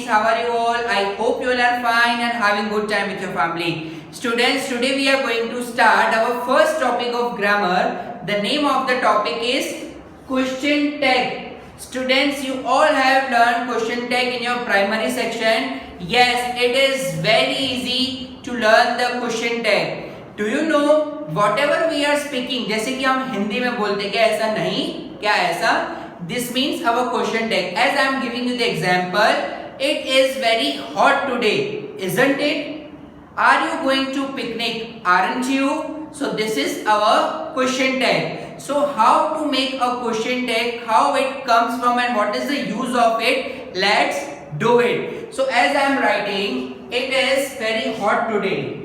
How are you all? I hope you all are fine and having good time with your family. Students, today we are going to start our first topic of grammar. The name of the topic is question tag. Students, you all have learned question tag in your primary section. Yes, it is very easy to learn the question tag. Do you know whatever we are speaking, जैसे कि हम हिंदी में बोलते क्या ऐसा नहीं, क्या ऐसा? This means our question tag. As I am giving you the example, it is very hot today, isn't it? Are you going to picnic? Aren't you? So this is our question tag. So how to make a question tag, how it comes from and what is the use of it? Let's do it. So as I am writing, it is very hot today.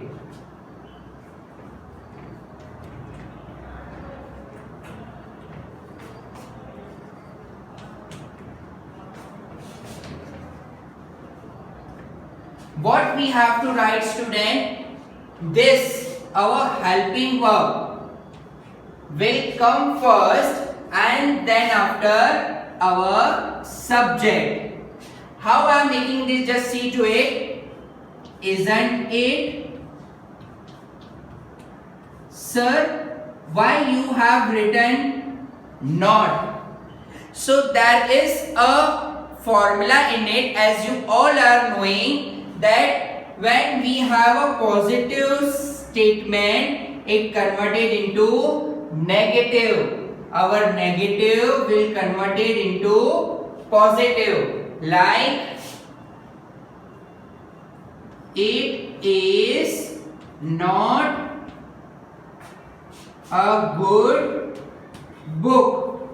What we have to write, student? This, our helping verb, will come first and then after our subject. How I am making this? Just see to it. Isn't it? Sir, why you have written not? So there is a formula in it, as you all are knowing, that when we have a positive statement, it converted into negative. Our negative will convert it into positive. Like, it is not a good book.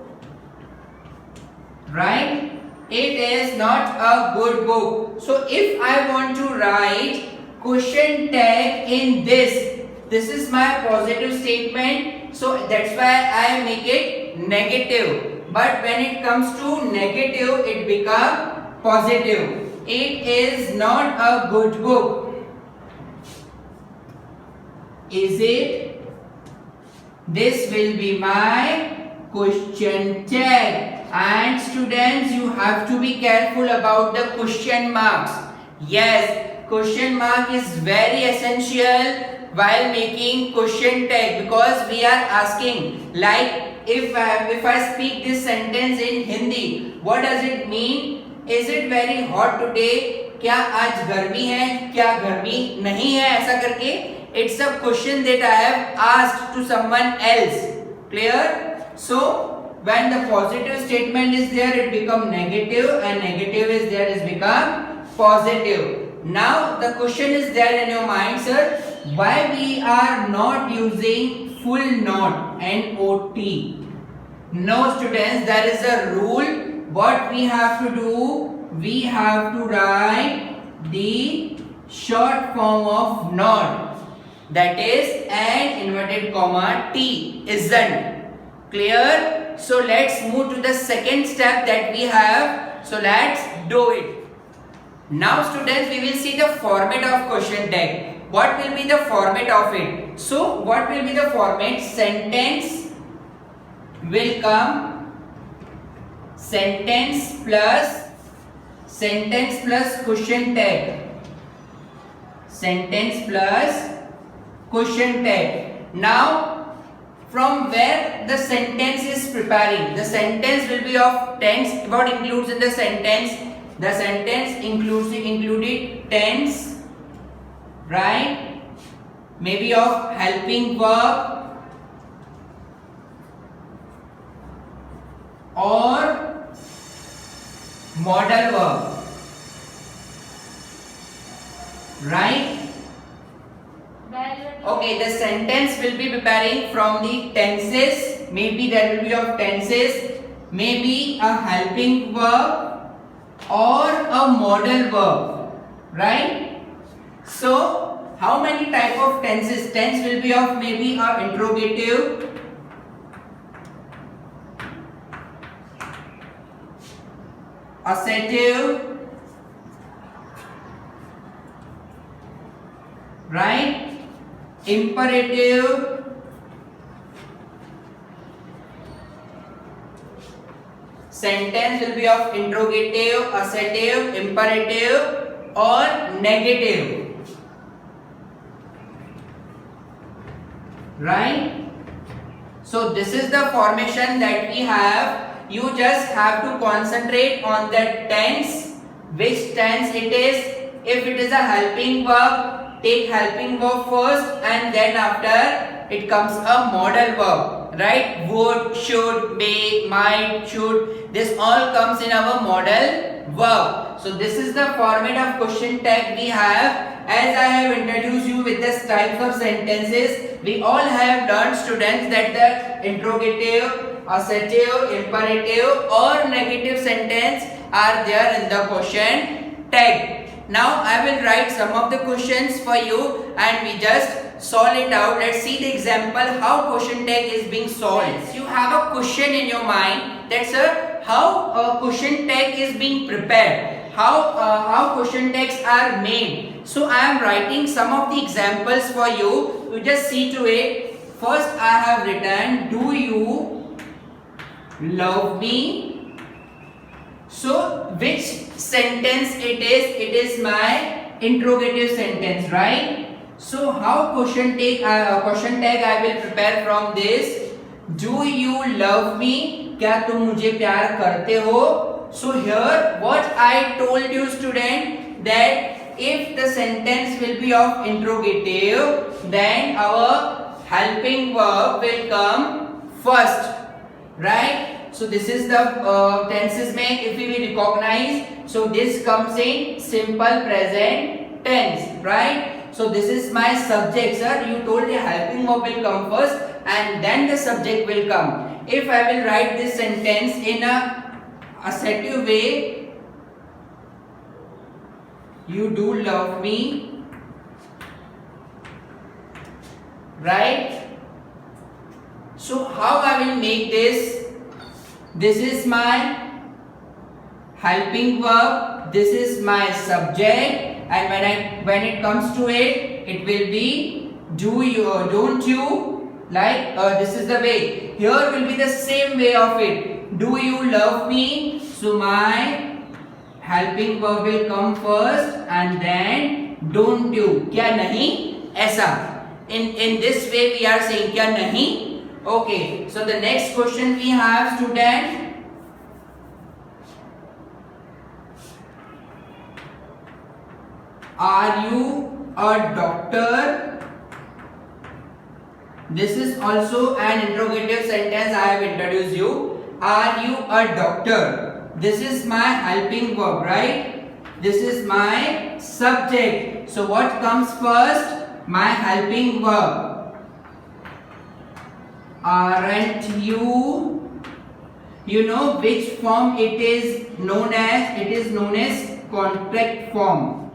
Right? It is not a good book. So if I want to write question tag in this is my positive statement. So that's why I make it negative. But when it comes to negative, it becomes positive. It is not a good book. Is it? This will be my question tag. And students, you have to be careful about the question marks. Yes, question mark is very essential while making question tag, because we are asking, like, if I speak this sentence in Hindi, what does it mean? Is it very hot today? क्या आज गर्मी है? क्या गर्मी नहीं है? ऐसा करके it's a question that I have asked to someone else. Clear? So when the positive statement is there, it become negative, and negative is there, is become positive. Now the question is there in your mind, sir, why we are not using full not, N-O-T? No, students, there is a rule. What we have to do, we have to write the short form of not, that is N inverted comma T, isn't. Clear? So let's move to the second step that we have. So let's do it. Now students, we will see the format of question tag. What will be the format of it? So what will be the format? Sentence will come, sentence plus question tag. Sentence plus question tag. Now from where the sentence is preparing, the sentence will be of tense. What includes in the sentence? The sentence included tense, right? Maybe of helping verb or modal verb, right? Okay, the sentence will be preparing from the tenses. Maybe there will be of tenses, maybe a helping verb or a modal verb, right? So how many type of tenses? Tense will be of maybe a interrogative, assertive, right? Imperative, sentence will be of interrogative, assertive, imperative or negative, right? So this is the formation that we have. You just have to concentrate on the tense, which tense it is. If it is a helping verb, take helping verb first and then after it comes a modal verb, right? Would, should, may, might, should, this all comes in our modal verb. So this is the format of question tag we have. As I have introduced you with the types of sentences, we all have learned, students, that the interrogative, assertive, imperative or negative sentence are there in the question tag. Now I will write some of the questions for you and we just solve it out. Let's see the example how question tag is being solved. You have a question in your mind that, sir, how a question tag is being prepared, how question tags are made. So I am writing some of the examples for you. You just see to it. First I have written, do you love me? So which sentence it is? It is my interrogative sentence, right? So how question tag I will prepare from this? Do you love me? क्या तुम मुझे प्यार करते हो? So here what I told you, student, that if the sentence will be of interrogative, then our helping verb will come first, right? So this is the tenses mein if we will recognize, so this comes in simple present tense, right? So this is my subject, sir. You told the helping verb will come first and then the subject will come. If I will write this sentence in a assertive way, you do love me, right? So how I will make this? This is my helping verb, this is my subject, and when it comes to it, it will be do you or don't you, like this is the way. Here will be the same way of it. Do you love me? So my helping verb will come first and then don't you. क्या नहीं? ऐसा. In this way we are saying क्या नहीं? Okay, so the next question we have, student. Are you a doctor? This is also an interrogative sentence I have introduced you. Are you a doctor? This is my helping verb, right? This is my subject. So what comes first? My helping verb. Aren't you? You know which form it is known as? It is known as contract form.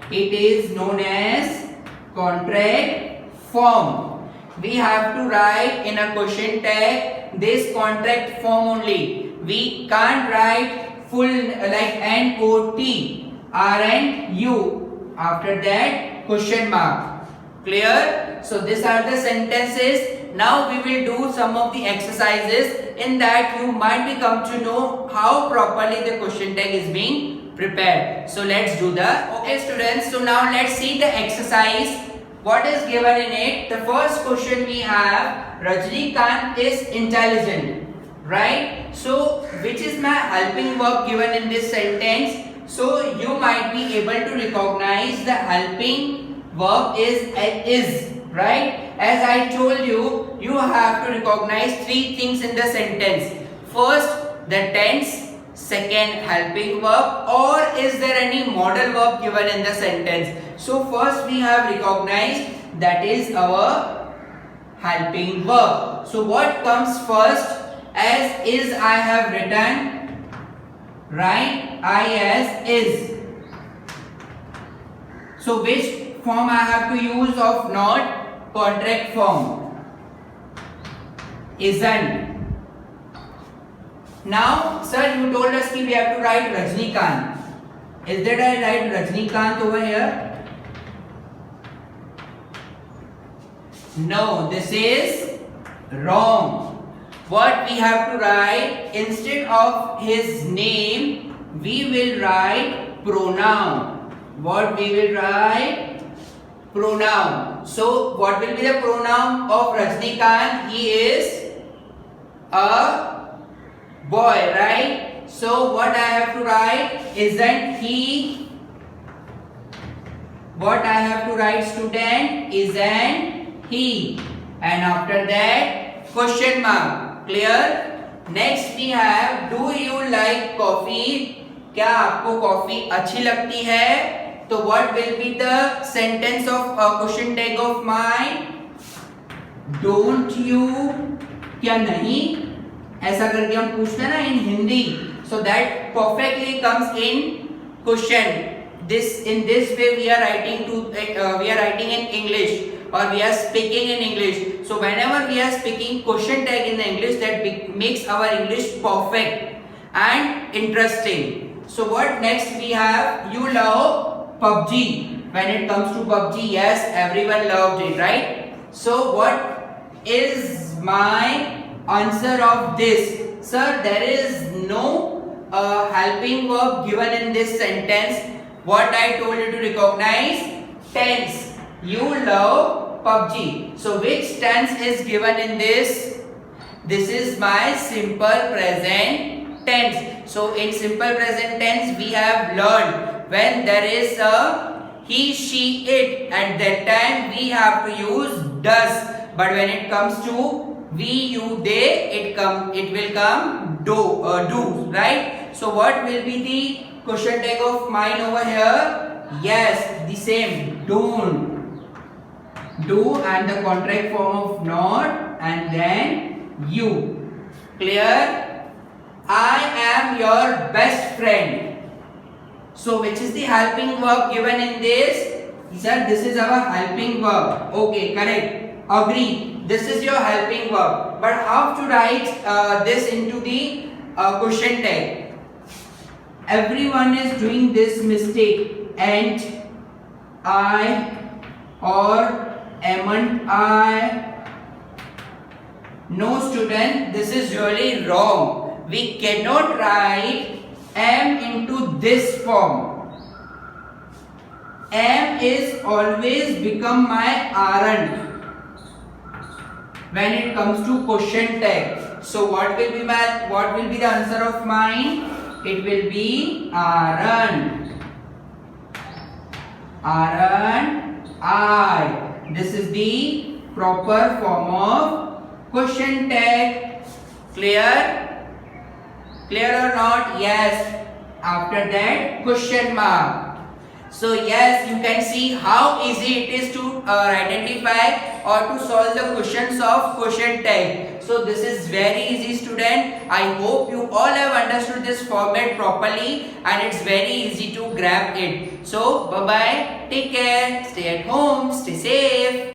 It is known as contract form. We have to write in a question tag this contract form only. We can't write full like N-O-T. Aren't you? After that question mark. Clear? So these are the sentences. Now we will do some of the exercises. In that you might become to know how properly the question tag is being prepared. So let's do that. Okay students, so now let's see the exercise. What is given in it? The first question we have, Rajnikant is intelligent, right? So which is my helping verb given in this sentence? So you might be able to recognize the helping verb is, right? As I told you, you have to recognize three things in the sentence. First, the tense. Second, helping verb, or is there any modal verb given in the sentence? So first we have recognized that is our helping verb. So what comes first? As is I have written, right? I as is. So which form I have to use of not? Contract form. Isn't. Now, sir, you told us that we have to write Rajnikant. Is that I write Rajnikant over here? No, this is wrong. what we have to write, instead of his name, we will write pronoun. What we will write? Pronoun. So, what will be the pronoun of Rajnikant? He is a boy, right? So, what I have to write? Isn't he? What I have to write, student? Isn't he? And after that, question mark. Clear? Next we have, do you like coffee? क्या आपको coffee अच्छी लगती है? तो what will be the sentence of question tag of mine? Don't you? क्या नहीं? ऐसा करके हम पूछते हैं ना in Hindi. So that perfectly comes in question. In this way we are writing in English, or we are speaking in English. So whenever we are speaking question tag in the English, that makes our English perfect and interesting. So what next we have? You love PUBG. When it comes to PUBG, yes, everyone loved it, right? So what is my answer of this? Sir, there is no helping verb given in this sentence. What I told you to recognize? Tense. You love PUBG. So which tense is given in this? This is my simple present tense. So in simple present tense we have learned when there is a he, she, it, at that time we have to use does. But when it comes to we, you, they, it will come do, right? So what will be the question tag of mine over here? Yes, the same, don't. Do and the contract form of not, and then you. Clear? I am your best friend. So which is the helping verb given in this? Sir, this is our helping verb. Okay, correct. Agree. This is your helping verb. But how to write this into the question tag? Everyone is doing this mistake. And I, or amn't I? No, student, this is really wrong. We cannot write am into this form. Am is always become my aren't when it comes to question tag. So what will be the answer of mine? It will be aren't. Aren't I? This is the proper form of question tag. Clear? Clear or not? Yes. After that, question mark. So yes, you can see how easy it is to identify or to solve the questions of question tag. So this is very easy, student. I hope you all have understood this format properly, and it's very easy to grab it. So bye bye. Take care. Stay at home. Stay safe.